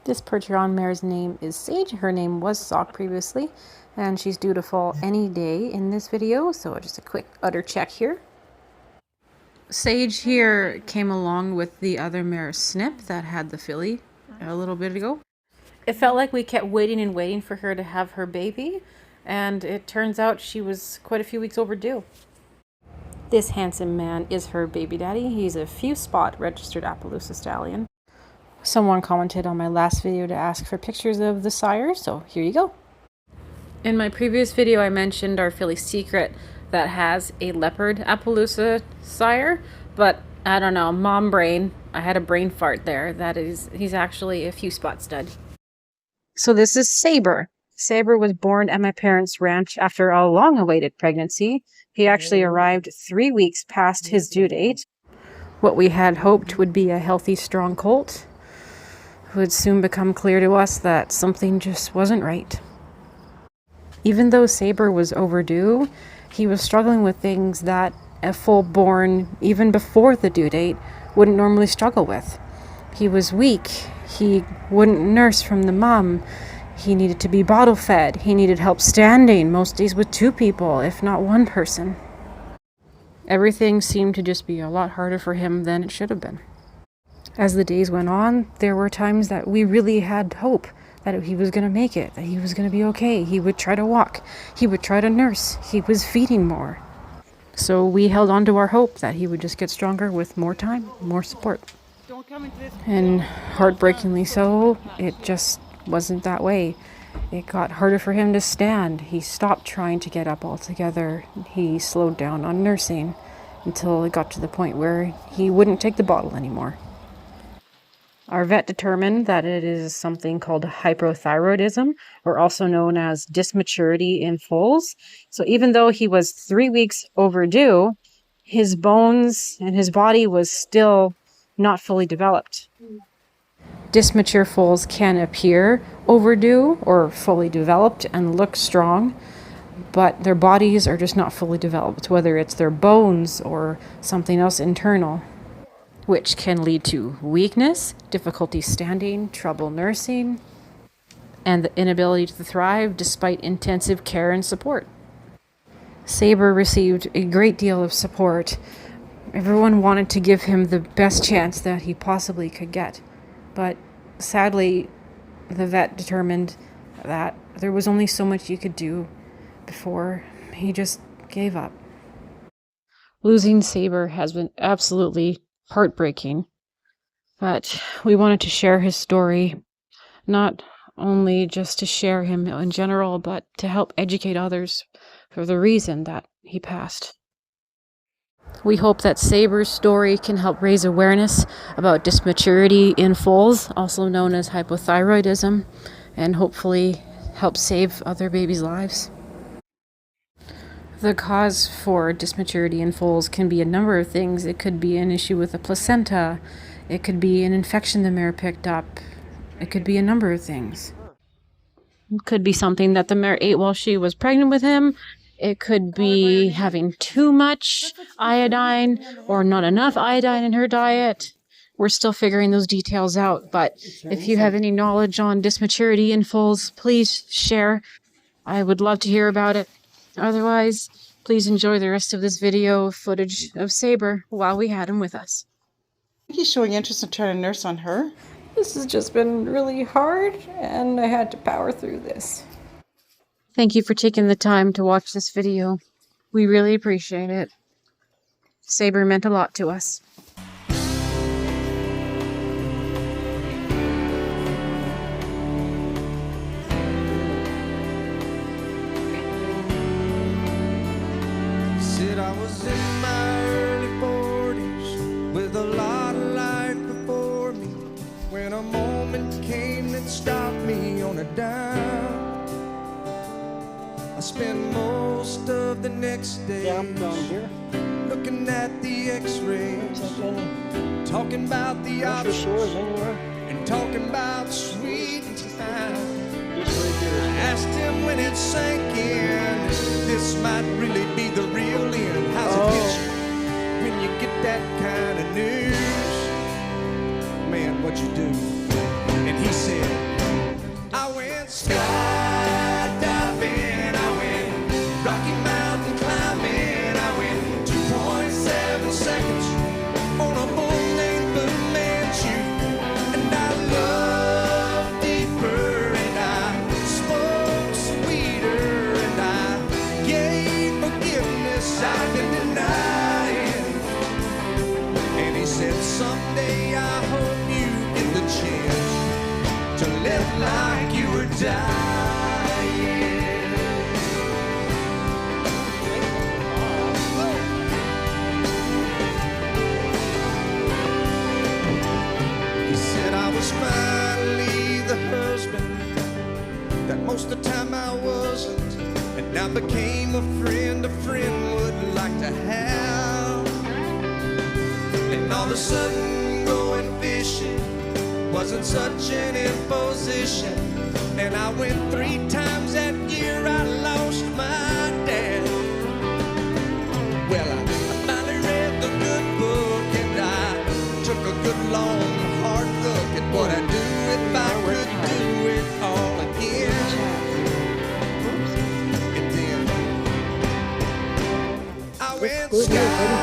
This Percheron mare's name is Sage. Her name was Sock previously, and she's due to fall any day in this video, so just a quick udder check here. Sage here came along with the other mare Snip that had the filly a little bit ago. It felt like we kept waiting and waiting for her to have her baby, and it turns out she was quite a few weeks overdue. This handsome man is her baby daddy. He's a few spot registered Appaloosa stallion. Someone commented on my last video to ask for pictures of the sire, so here you go. In my previous video, I mentioned our filly Secret that has a leopard Appaloosa sire, but I don't know, mom brain. I had a brain fart there. He's actually a few spot stud. So this is Saber. Saber was born at my parents' ranch after a long-awaited pregnancy. He actually arrived 3 weeks past his due date. What we had hoped would be a healthy, strong colt would soon become clear to us that something just wasn't right. Even though Saber was overdue, he was struggling with things that a full-born, even before the due date, wouldn't normally struggle with. He was weak. He wouldn't nurse from the mom. He needed to be bottle fed. He needed help standing, most days with 2 people, if not 1 person. Everything seemed to just be a lot harder for him than it should have been. As the days went on, there were times that we really had hope that he was going to make it, that he was going to be okay. He would try to walk. He would try to nurse. He was feeding more. So we held on to our hope that he would just get stronger with more time, more support. And heartbreakingly so, it just wasn't that way. It got harder for him to stand. He stopped trying to get up altogether. He slowed down on nursing until it got to the point where he wouldn't take the bottle anymore. Our vet determined that it is something called hypothyroidism, or also known as dysmaturity in foals. So even though he was 3 weeks overdue, his bones and his body was still not fully developed. Dysmature foals can appear overdue or fully developed and look strong, but their bodies are just not fully developed, whether it's their bones or something else internal, which can lead to weakness, difficulty standing, trouble nursing, and the inability to thrive despite intensive care and support. Saber received a great deal of support. Everyone wanted to give him the best chance that he possibly could get, but sadly, the vet determined that there was only so much you could do before he just gave up. Losing Saber has been absolutely heartbreaking, but we wanted to share his story, not only just to share him in general, but to help educate others for the reason that he passed. We hope that Saber's story can help raise awareness about dysmaturity in foals, also known as hypothyroidism, and hopefully help save other babies' lives. The cause for dysmaturity in foals can be a number of things. It could be an issue with the placenta. It could be an infection the mare picked up. It could be a number of things. It could be something that the mare ate while she was pregnant with him. It could be having too much iodine or not enough iodine in her diet. We're still figuring those details out, but if you have any knowledge on dysmaturity in foals, please share. I would love to hear about it. Otherwise, please enjoy the rest of this video footage of Saber while we had him with us. I think he's showing interest in trying to nurse on her. This has just been really hard, and I had to power through this. Thank you for taking the time to watch this video. We really appreciate it. Saber meant a lot to us. Said I was in my early 40s with a lot of life before me, when a moment came that stopped me on a dime. I spent most of the next day looking at the x-rays, talking about the options and talking about sweet time. I asked him when it sank in, this might really be the real end. How's it hit you when you get that kind of news? Man, what you do? And he said, most of the time I wasn't, and I became a friend would like to have. And all of a sudden going fishing wasn't such an imposition, and I went 3 times that year. I lost my dad. Well, I finally read the good book, and I took a good long hard look at what I'd do if I could do it all again. And then I went skydiving.